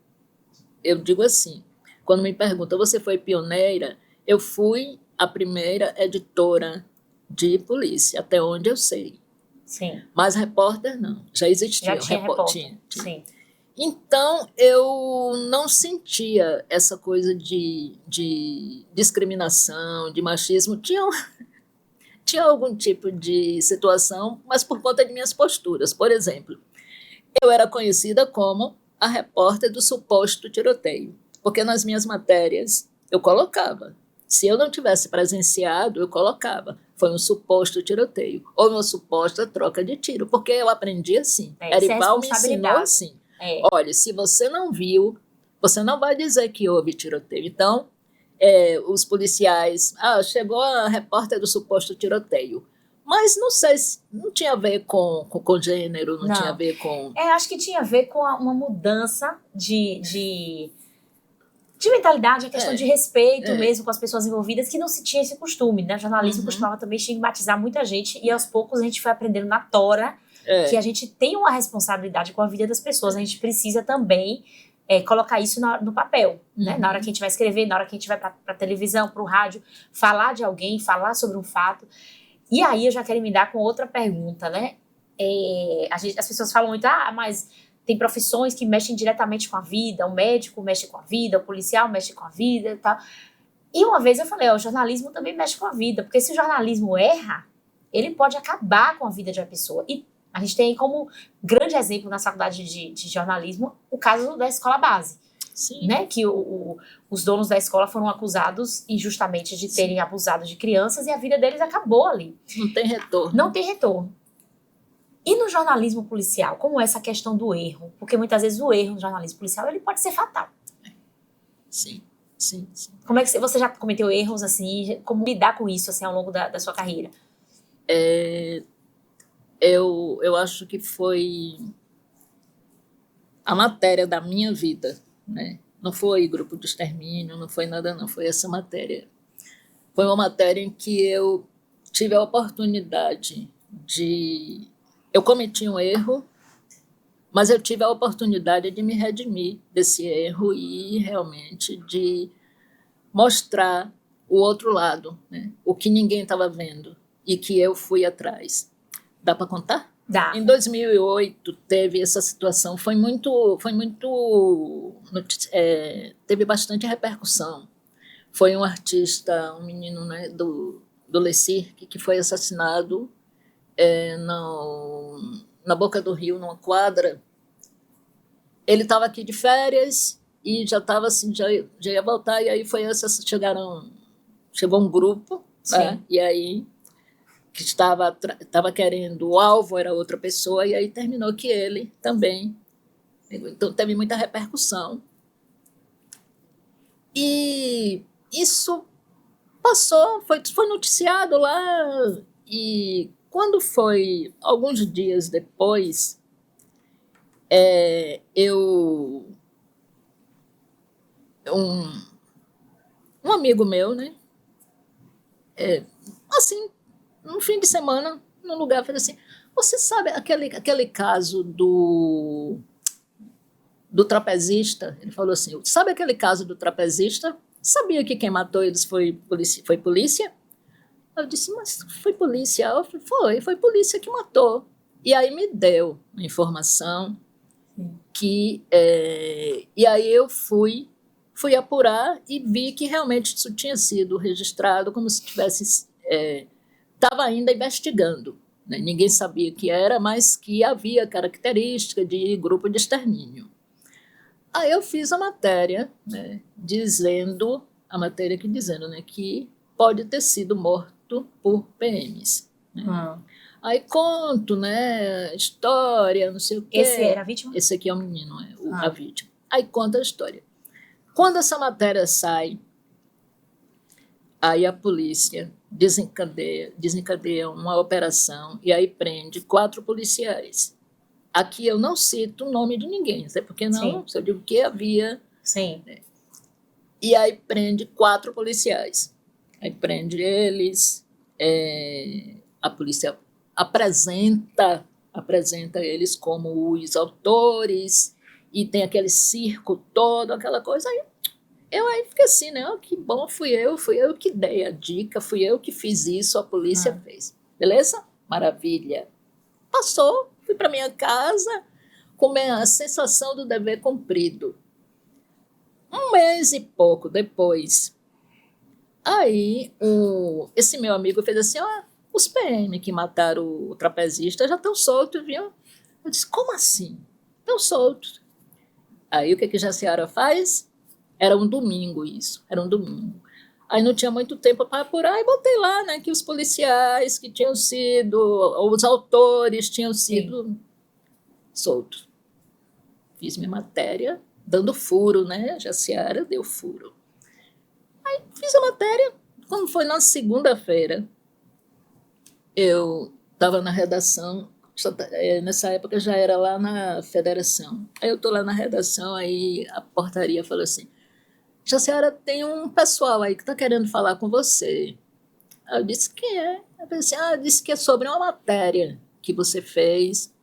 digo assim, quando me perguntam, você foi pioneira? Eu fui a primeira editora de polícia, até onde eu sei. Sim. Mas repórter não, já existia. Já tinha repórter. Tinha. Sim. Então, eu não sentia essa coisa de discriminação, de machismo. Tinha algum tipo de situação, mas por conta de minhas posturas. Por exemplo, eu era conhecida como a repórter do suposto tiroteio, porque nas minhas matérias eu colocava. Se eu não tivesse presenciado, eu colocava. Foi um suposto tiroteio, ou uma suposta troca de tiro, porque eu aprendi assim. Erival me ensinou assim. Olha, se você não viu, você não vai dizer que houve tiroteio. Então, os policiais, chegou a repórter do suposto tiroteio. Mas não sei se não tinha a ver com gênero, não tinha a ver com... acho que tinha a ver com uma mudança de mentalidade, a questão de respeito mesmo com as pessoas envolvidas, que não se tinha esse costume, né? O jornalismo costumava também estigmatizar muita gente, e aos poucos a gente foi aprendendo na tora que a gente tem uma responsabilidade com a vida das pessoas, a gente precisa também colocar isso no papel, né? Na hora que a gente vai escrever, na hora que a gente vai para televisão, para o rádio, falar de alguém, falar sobre um fato. E aí eu já quero me dar com outra pergunta, né? As pessoas falam muito, mas tem profissões que mexem diretamente com a vida, o médico mexe com a vida, o policial mexe com a vida e tal. E uma vez eu falei, o jornalismo também mexe com a vida, porque se o jornalismo erra, ele pode acabar com a vida de uma pessoa. E a gente tem como grande exemplo na faculdade de jornalismo o caso da escola base. Sim. Né? Que os donos da escola foram acusados injustamente de terem abusado de crianças e a vida deles acabou ali. Não tem retorno. Não tem retorno. E no jornalismo policial, como é essa questão do erro? Porque muitas vezes o erro no jornalismo policial ele pode ser fatal. Sim. Como é que você já cometeu erros assim? Como lidar com isso assim, ao longo da sua carreira? Eu acho que foi a matéria da minha vida, né? Não foi grupo de extermínio, não foi nada, não. Foi essa matéria. Foi uma matéria em que eu tive a oportunidade de... Eu cometi um erro, mas eu tive a oportunidade de me redimir desse erro e realmente de mostrar o outro lado, né? O que ninguém estava vendo e que eu fui atrás. Dá para contar? Dá. Em 2008 teve essa situação, teve bastante repercussão. Foi um artista, um menino, né, do Le Cirque, que foi assassinado na boca do rio, numa quadra. Ele estava aqui de férias e já estava assim, já ia voltar, e aí chegou um grupo, né, e aí que estava querendo, o alvo era outra pessoa, e aí terminou que ele também. Então teve muita repercussão. E isso passou, foi noticiado lá, e quando foi alguns dias depois, um amigo meu, né, assim, no fim de semana, num lugar, fez assim, você sabe aquele caso do trapezista? Ele falou assim, sabe aquele caso do trapezista? Sabia que quem matou eles foi polícia? Eu disse, mas foi polícia? Eu falei, foi polícia que matou. E aí me deu uma informação que... e aí eu fui apurar e vi que realmente isso tinha sido registrado como se tivesse... Estava ainda investigando, né? Ninguém sabia o que era, mas que havia característica de grupo de extermínio. Aí eu fiz a matéria, né, dizendo né, que pode ter sido morto por PMs. Né? Aí conto, né, história, não sei o quê. Esse era a vítima? Esse aqui é o menino, a vítima. Aí conta a história. Quando essa matéria sai, Aí a polícia desencadeia uma operação e aí prende 4 policiais. Aqui eu não cito o nome de ninguém, até porque não, só digo que havia. Sim. E aí prende 4 policiais. Aí prende eles, a polícia apresenta eles como os autores, e tem aquele circo todo, aquela coisa. Aí fiquei assim, né? Oh, que bom, fui eu que dei a dica, fui eu que fiz isso, a polícia fez. Beleza? Maravilha. Passou, fui para minha casa com a sensação do dever cumprido. 1 mês e pouco depois, aí esse meu amigo fez assim, os PM que mataram o trapezista já estão soltos, viu? Eu disse, como assim? Estão soltos. Aí o que Jaciara faz? Era um domingo isso, era um domingo. Aí não tinha muito tempo para apurar e botei lá, né, que os policiais que tinham sido, ou os autores tinham sido soltos. Fiz minha matéria, dando furo, né, Jaciara deu furo. Aí fiz a matéria, quando foi na segunda-feira, eu estava na redação, nessa época já era lá na federação. Aí eu estou lá na redação, aí a portaria falou assim, Jaciara, tem um pessoal aí que está querendo falar com você. Aí eu disse, quem é? Eu pensei, disse que é sobre uma matéria que você fez.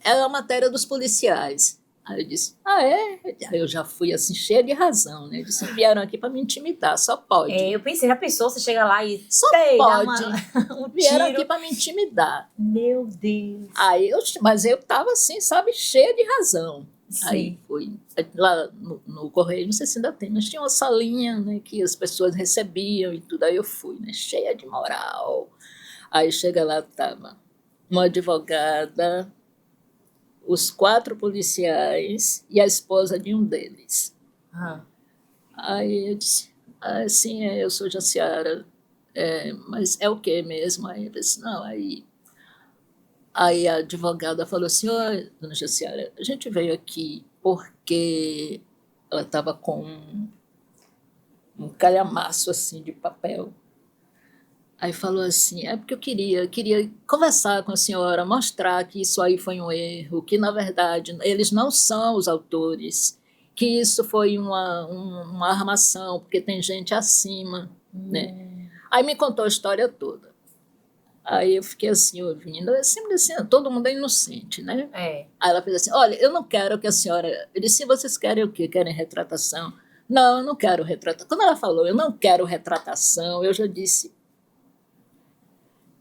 É a matéria dos policiais. Aí eu disse, é? Aí eu já fui assim, cheia de razão, né? Eu disse, vieram aqui para me intimidar, só pode. Eu pensei, já pensou, você chega lá e... Só pode. Vieram aqui para me intimidar. Meu Deus. Mas eu estava assim, sabe, cheia de razão. Sim. Aí fui lá no Correio, não sei se ainda tem, mas tinha uma salinha, né, que as pessoas recebiam e tudo. Aí eu fui, né, cheia de moral. Aí chega lá, estava uma advogada, os 4 policiais e a esposa de um deles. Aí eu disse, sim, eu sou Jaciara, mas é o quê mesmo? Aí eu disse, não, Aí a advogada falou assim, dona Jaciara, a gente veio aqui porque ela estava com um calhamaço assim de papel. Aí falou assim, porque eu queria conversar com a senhora, mostrar que isso aí foi um erro, que na verdade eles não são os autores, que isso foi uma armação, porque tem gente acima, né? Aí me contou a história toda. Aí eu fiquei assim, ouvindo, eu sempre assim, todo mundo é inocente, né? Aí ela fez assim, olha, eu não quero que a senhora... Eu disse, vocês querem o quê? Querem retratação? Não, eu não quero retratação. Quando ela falou, eu não quero retratação, eu já disse,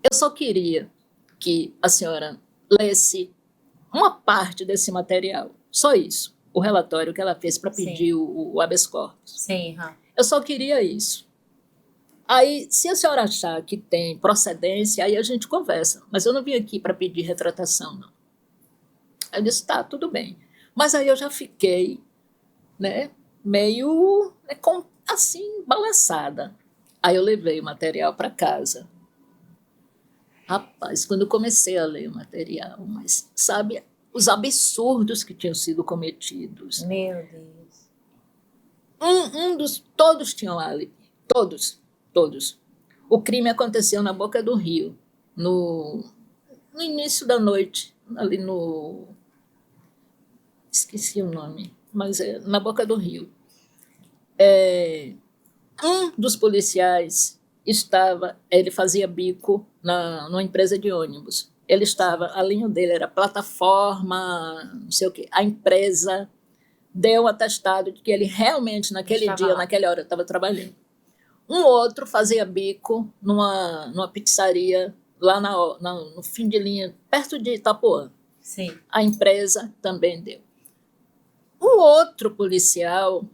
eu só queria que a senhora lesse uma parte desse material, só isso, o relatório que ela fez para pedir o habeas corpus. Sim. Eu só queria isso. Aí, se a senhora achar que tem procedência, aí a gente conversa. Mas eu não vim aqui para pedir retratação, não. Aí eu disse, tá, tudo bem. Mas aí eu já fiquei, né, meio assim, balançada. Aí eu levei o material para casa. Rapaz, quando eu comecei a ler o material, mas sabe, os absurdos que tinham sido cometidos. Meu Deus. Todos tinham álibi. Todos. O crime aconteceu na boca do rio, no início da noite, ali esqueci o nome, mas na boca do rio. Um dos policiais ele fazia bico numa empresa de ônibus. Ele estava, a linha dele era plataforma, não sei o quê. A empresa deu um atestado de que ele realmente, naquele dia, naquela hora, estava trabalhando. Um outro fazia bico numa pizzaria lá no fim de linha, perto de Itapuã. Sim. A empresa também deu. O outro policial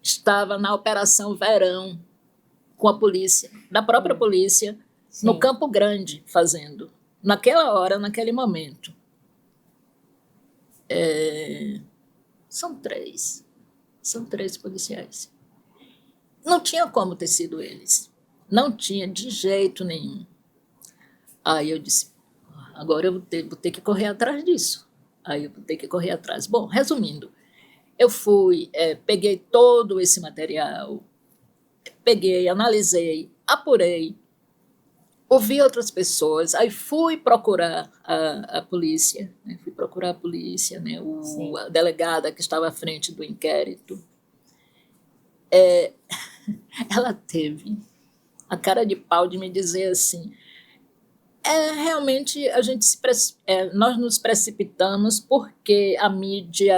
estava na Operação Verão com a polícia, da própria polícia, no Campo Grande, fazendo. Naquela hora, naquele momento. São três policiais. Não tinha como ter sido eles. Não tinha, de jeito nenhum. Aí eu disse, agora eu vou ter que correr atrás disso. Aí eu vou ter que correr atrás. Bom, resumindo, Eu fui, peguei todo esse material, peguei, analisei, apurei, ouvi outras pessoas, aí fui procurar a polícia, né? Fui procurar a polícia, né? A delegada que estava à frente do inquérito. Ela teve a cara de pau de me dizer assim, realmente nós nos precipitamos porque a mídia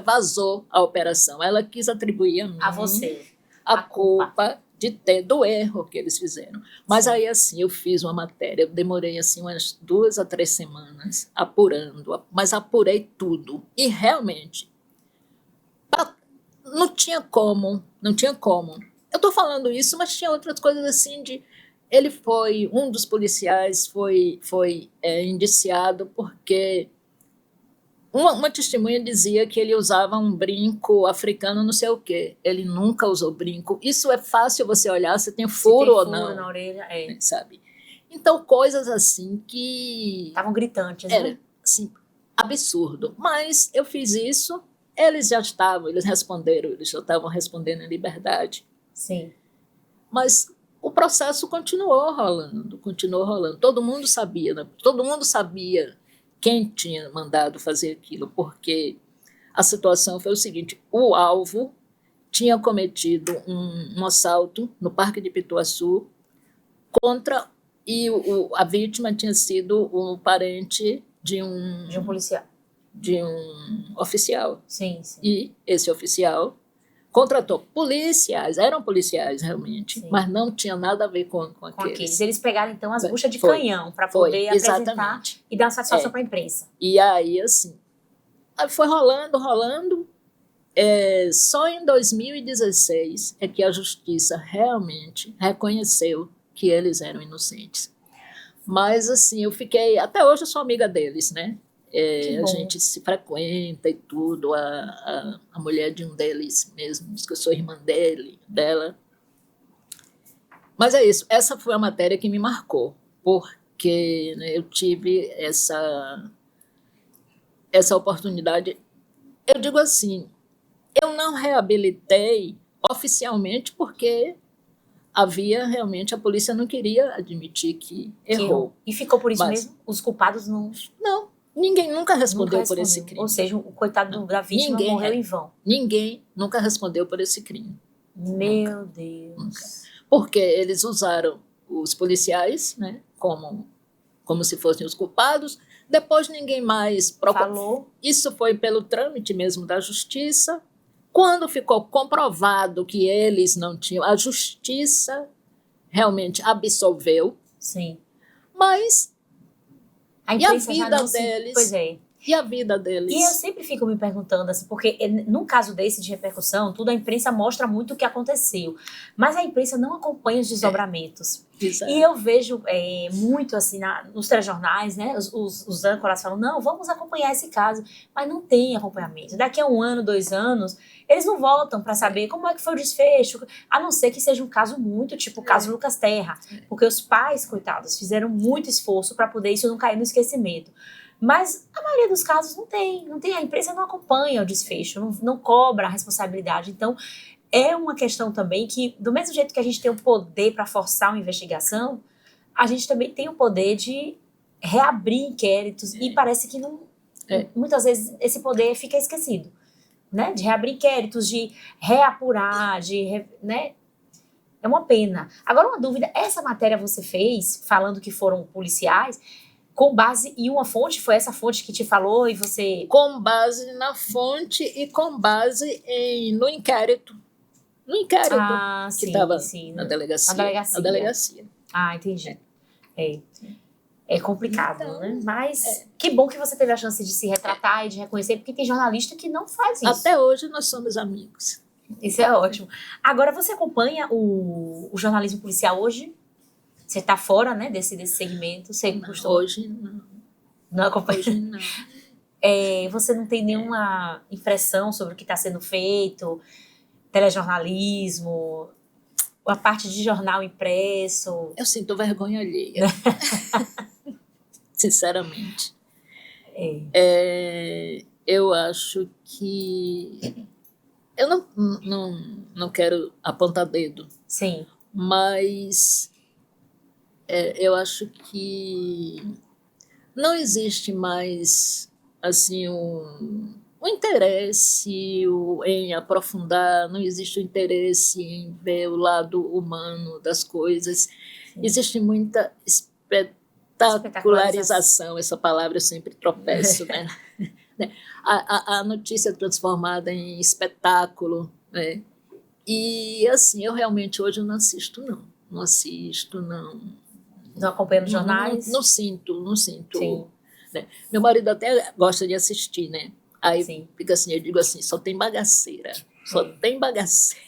vazou a operação. Ela quis atribuir a mim você a culpa do erro que eles fizeram. Mas aí, assim, eu fiz uma matéria, eu demorei assim umas 2 a 3 semanas apurando, mas apurei tudo. E realmente, não tinha como. Eu estou falando isso, mas tinha outras coisas assim um dos policiais foi indiciado porque uma testemunha dizia que ele usava um brinco africano, não sei o quê. Ele nunca usou brinco. Isso é fácil você olhar se tem furo ou não. Na orelha, sabe? Então, coisas assim que... estavam gritantes, era, né? Assim, absurdo. Mas eu fiz isso, eles já estavam respondendo em liberdade. Sim. Mas o processo continuou rolando. Todo mundo sabia, né? Todo mundo sabia quem tinha mandado fazer aquilo, porque a situação foi o seguinte: o alvo tinha cometido um assalto no Parque de Pituaçu e a vítima tinha sido um parente de um policial. De um oficial. Sim. E esse oficial contratou policiais, eram policiais realmente, sim, mas não tinha nada a ver com aqueles. Eles pegaram, então, as buchas de canhão para poder apresentar e dar satisfação para a imprensa. E aí, assim, foi rolando. Só em 2016 é que a justiça realmente reconheceu que eles eram inocentes. Mas, assim, até hoje eu sou amiga deles, né? A gente se frequenta e tudo, a mulher de um deles mesmo, diz que eu sou irmã dela. Mas é isso, essa foi a matéria que me marcou, porque, né, eu tive essa oportunidade. Eu digo assim, eu não reabilitei oficialmente porque realmente, a polícia não queria admitir que errou. E ficou por isso mesmo? Os culpados não... Não. Ninguém nunca respondeu por esse crime. Ou seja, o coitado da vítima morreu em vão. Ninguém nunca respondeu por esse crime. Meu Deus. Nunca. Porque eles usaram os policiais, né, como se fossem os culpados. Depois ninguém mais falou. Isso foi pelo trâmite mesmo da justiça. Quando ficou comprovado que eles não tinham, a justiça realmente absolveu. Sim. Mas a vida deles? Pois é. E a vida deles? E eu sempre fico me perguntando, assim, porque num caso desse de repercussão, a imprensa mostra muito o que aconteceu, mas a imprensa não acompanha os desdobramentos. Exato. E eu vejo muito, assim, nos telejornais, né, os âncoras falam, não, vamos acompanhar esse caso, mas não tem acompanhamento. Daqui a 1 ano, 2 anos, eles não voltam para saber como é que foi o desfecho, a não ser que seja um caso muito, tipo o caso Lucas Terra, porque os pais, coitados, fizeram muito esforço para poder isso não cair no esquecimento. Mas a maioria dos casos não tem, a imprensa não acompanha o desfecho, não cobra a responsabilidade. Então, é uma questão também que, do mesmo jeito que a gente tem o poder para forçar uma investigação, a gente também tem o poder de reabrir inquéritos e parece que não, muitas vezes esse poder fica esquecido, né? De reabrir inquéritos, de reapurar, né? É uma pena. Agora, uma dúvida, essa matéria você fez, falando que foram policiais, com base em uma fonte? Foi essa fonte que te falou e você... Com base na fonte e com base no inquérito. No inquérito que estava na delegacia. Ah, entendi. É complicado, então, né? Mas que bom que você teve a chance de se retratar e de reconhecer, porque tem jornalista que não faz isso. Até hoje nós somos amigos. Isso é ótimo. Agora, você acompanha o jornalismo policial hoje? Você está fora, né, desse segmento? Hoje não. Não acompanha? Hoje não. Você não tem nenhuma impressão sobre o que está sendo feito? Telejornalismo, a parte de jornal impresso? Eu sinto vergonha alheia. Sinceramente. eu acho que eu não quero apontar dedo, Sim. mas eu acho que não existe mais assim um interesse em aprofundar, não existe o interesse em ver o lado humano das coisas. Sim. Existe muita espetacularização, essa palavra eu sempre tropeço, né? A notícia é transformada em espetáculo, né? E assim, eu realmente hoje não assisto, não assisto, não. Não acompanhando jornais? Não sinto. Sim. Né? Meu marido até gosta de assistir, né? Aí Sim. fica assim, eu digo assim, só tem bagaceira, só tem bagaceira.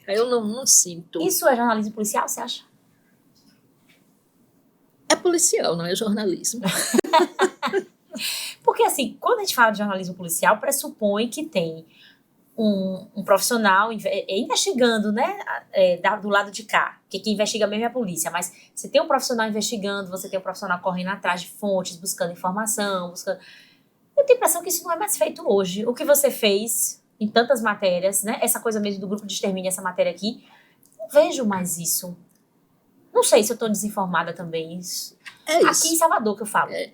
Aí eu não sinto. Isso é jornalismo policial, você acha? É policial, não é jornalismo. Porque, assim, quando a gente fala de jornalismo policial, pressupõe que tem um profissional investigando, né, do lado de cá, porque quem investiga mesmo é a polícia, mas você tem um profissional investigando, você tem um profissional correndo atrás de fontes, buscando informação, Eu tenho a impressão que isso não é mais feito hoje. O que você fez em tantas matérias, né, essa coisa mesmo do grupo de extermínio, essa matéria aqui, não vejo mais isso. Não sei se eu estou desinformada também. Isso. É isso. Aqui em Salvador que eu falo, né?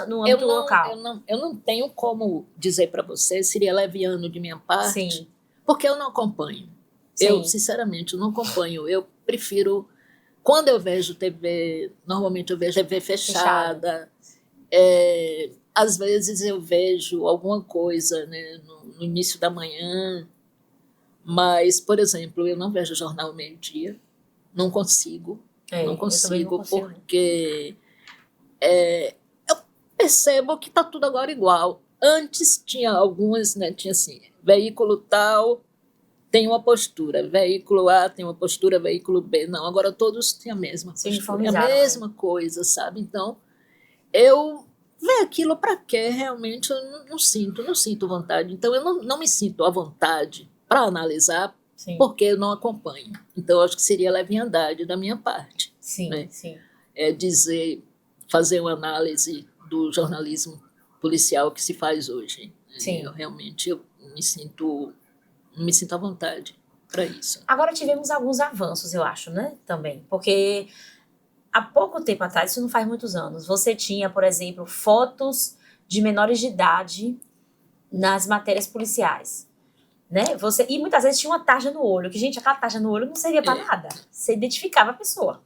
No âmbito local. Eu não tenho como dizer para você, seria leviano de minha parte, Sim. porque eu não acompanho. Sim. Eu, sinceramente, não acompanho. Eu prefiro, quando eu vejo TV, normalmente eu vejo TV fechada. Às vezes eu vejo alguma coisa, né, no início da manhã, mas, por exemplo, eu não vejo jornal ao meio-dia, não consigo. Não consigo, porque eu percebo que está tudo agora igual. Antes tinha algumas, né, tinha assim, veículo tal tem uma postura, veículo A tem uma postura, veículo B. Não, agora todos têm a mesma postura, é a mesma coisa, sabe? Então, eu ver aquilo para quê? Realmente eu não sinto vontade. Então, eu não me sinto à vontade para analisar, sim, porque eu não acompanho. Então, eu acho que seria leviandade da minha parte. Sim, né? Sim. Fazer uma análise do jornalismo policial que se faz hoje. Sim. Eu me sinto à vontade para isso. Agora tivemos alguns avanços, eu acho, né? Também. Porque há pouco tempo atrás, isso não faz muitos anos, você tinha, por exemplo, fotos de menores de idade nas matérias policiais. Né? E muitas vezes tinha uma tarja no olho, que, gente, aquela tarja no olho não servia para nada. Você identificava a pessoa.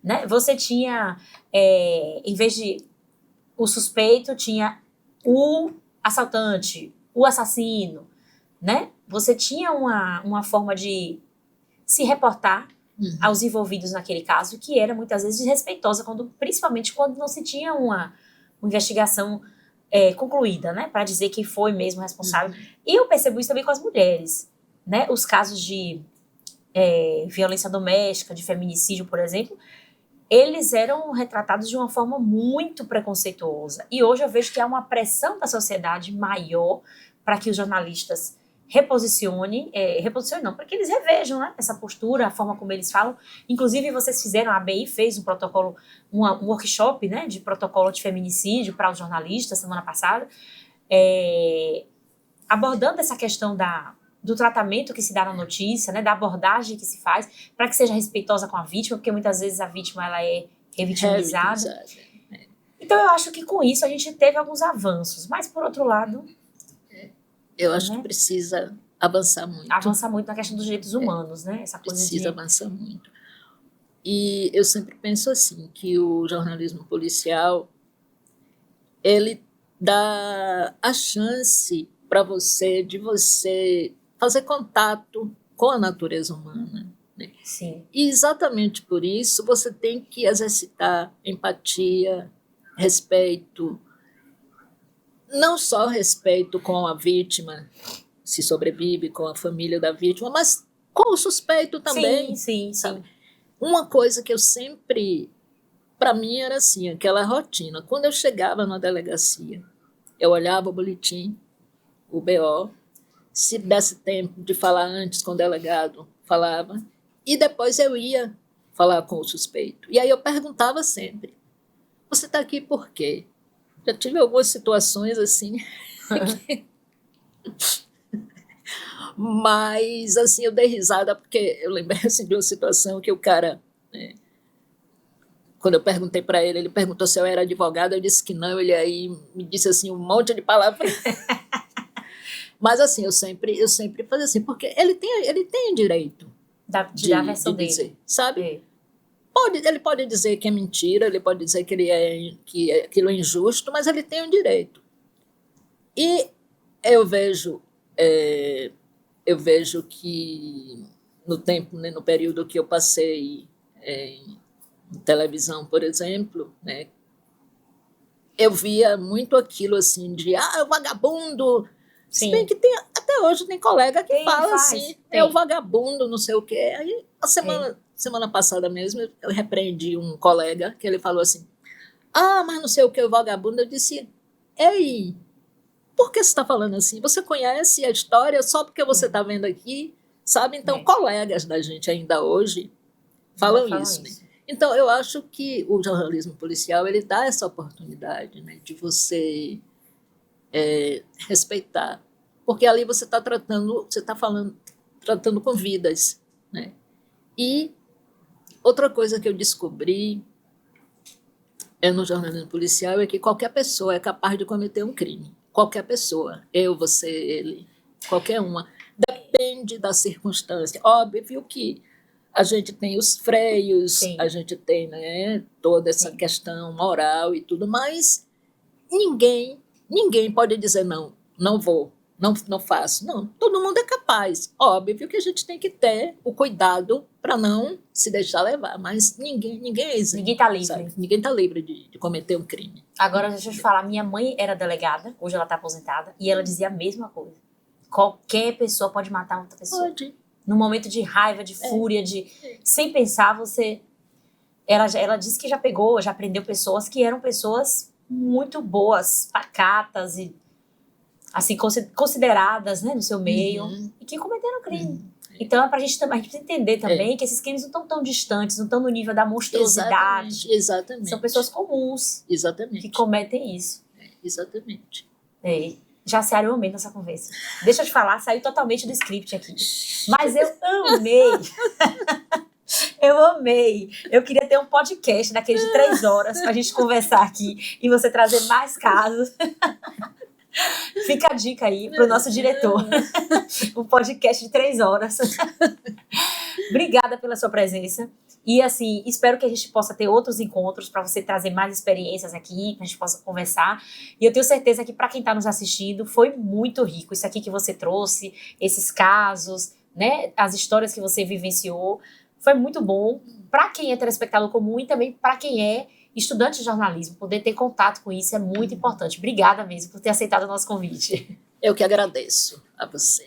Né? Você tinha, em vez de o suspeito, tinha o assaltante, o assassino. Né? Você tinha uma forma de se reportar aos envolvidos naquele caso, que era muitas vezes desrespeitosa, principalmente quando não se tinha uma investigação concluída, né, para dizer quem foi mesmo responsável. E eu percebo isso também com as mulheres, né, os casos de violência doméstica, de feminicídio, por exemplo, eles eram retratados de uma forma muito preconceituosa. E hoje eu vejo que há uma pressão da sociedade maior para que os jornalistas reposicionem não, para que eles revejam, né, essa postura, a forma como eles falam. Inclusive, vocês fizeram, a ABI fez um protocolo, um workshop, né, de protocolo de feminicídio para os jornalistas semana passada, abordando essa questão do tratamento que se dá na notícia, né, da abordagem que se faz, para que seja respeitosa com a vítima, porque muitas vezes a vítima ela é revitimizada. Então, eu acho que com isso a gente teve alguns avanços, mas, por outro lado... Eu acho que precisa avançar muito. Avançar muito na questão dos direitos humanos, né? Essa coisa precisa avançar muito. E eu sempre penso assim, que o jornalismo policial, ele dá a chance para você fazer contato com a natureza humana. Né? Sim. E exatamente por isso você tem que exercitar empatia, respeito, não só respeito com a vítima, se sobrevive, com a família da vítima, mas com o suspeito também. Sim. Uma coisa que eu sempre, para mim era assim, aquela rotina. Quando eu chegava na delegacia, eu olhava o boletim, o BO, se desse tempo de falar antes com o delegado, falava, e depois eu ia falar com o suspeito. E aí eu perguntava sempre, você está aqui por quê? Já tive algumas situações assim, Mas, assim, eu dei risada porque eu lembrei assim, de uma situação que o cara, né, quando eu perguntei para ele, ele perguntou se eu era advogado, eu disse que não, ele aí me disse assim um monte de palavras. Mas, assim, eu sempre fazia assim, porque ele tem direito De dar a versão de dele. dizer, sabe? É. Ele pode dizer que é mentira, ele pode dizer que aquilo é injusto, mas ele tem o direito. E eu vejo que no tempo, né, no período que eu passei em televisão, por exemplo, né, eu via muito aquilo assim de o vagabundo. Se bem que até hoje tem colega que fala assim, é o vagabundo, não sei o quê. Aí, semana passada mesmo, eu repreendi um colega que ele falou assim, mas não sei o que, o vagabundo. Eu disse, ei, por que você está falando assim? Você conhece a história só porque você está vendo aqui, sabe? Então, colegas da gente ainda hoje falam isso, né? Então, eu acho que o jornalismo policial, ele dá essa oportunidade, né, de você respeitar, porque ali você está tratando com vidas, né? E outra coisa que eu descobri no jornalismo policial é que qualquer pessoa é capaz de cometer um crime. Qualquer pessoa, eu, você, ele, qualquer uma. Depende da circunstância. Óbvio que a gente tem os freios, a gente tem, né, toda essa questão moral e tudo, mas ninguém pode dizer não vou, não faço. Não, todo mundo é capaz. Óbvio que a gente tem que ter o cuidado para não se deixar levar, mas ninguém é isento. Ninguém está livre. Sabe? Ninguém está livre de cometer um crime. Agora, deixa eu te falar, minha mãe era delegada, hoje ela está aposentada, e ela dizia a mesma coisa. Qualquer pessoa pode matar outra pessoa. Pode. Num momento de raiva, de fúria, sem pensar, Ela disse que já prendeu pessoas que eram pessoas muito boas, pacatas e assim, consideradas, né, no seu meio, e que cometeram crime. Então, a gente precisa entender também que esses crimes não estão tão distantes, não estão no nível da monstruosidade. Exatamente. São pessoas comuns que cometem isso. Exatamente. Já se eu amei nessa conversa. Deixa eu te falar, saiu totalmente do script aqui. Mas eu amei. Eu amei. Eu queria ter um podcast daqueles de 3 horas pra gente conversar aqui e você trazer mais casos. Fica a dica aí pro nosso diretor. Um podcast de 3 horas. Obrigada pela sua presença. E assim, espero que a gente possa ter outros encontros para você trazer mais experiências aqui, que a gente possa conversar. E eu tenho certeza que para quem está nos assistindo, foi muito rico isso aqui que você trouxe, esses casos, né, as histórias que você vivenciou. Foi muito bom para quem é telespectador comum e também para quem é estudante de jornalismo. Poder ter contato com isso é muito importante. Obrigada mesmo por ter aceitado o nosso convite. Eu que agradeço a você.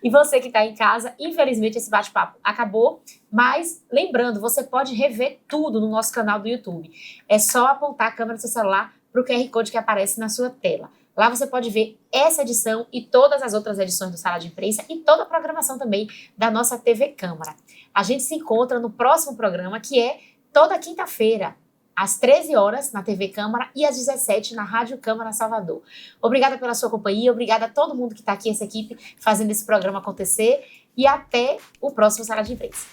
E você que está em casa, infelizmente esse bate-papo acabou, mas lembrando, você pode rever tudo no nosso canal do YouTube. É só apontar a câmera do seu celular para o QR Code que aparece na sua tela. Lá você pode ver essa edição e todas as outras edições do Sala de Imprensa e toda a programação também da nossa TV Câmara. A gente se encontra no próximo programa, que é toda quinta-feira, às 13 horas na TV Câmara e às 17 na Rádio Câmara Salvador. Obrigada pela sua companhia, obrigada a todo mundo que está aqui, essa equipe, fazendo esse programa acontecer, e até o próximo Sala de Imprensa.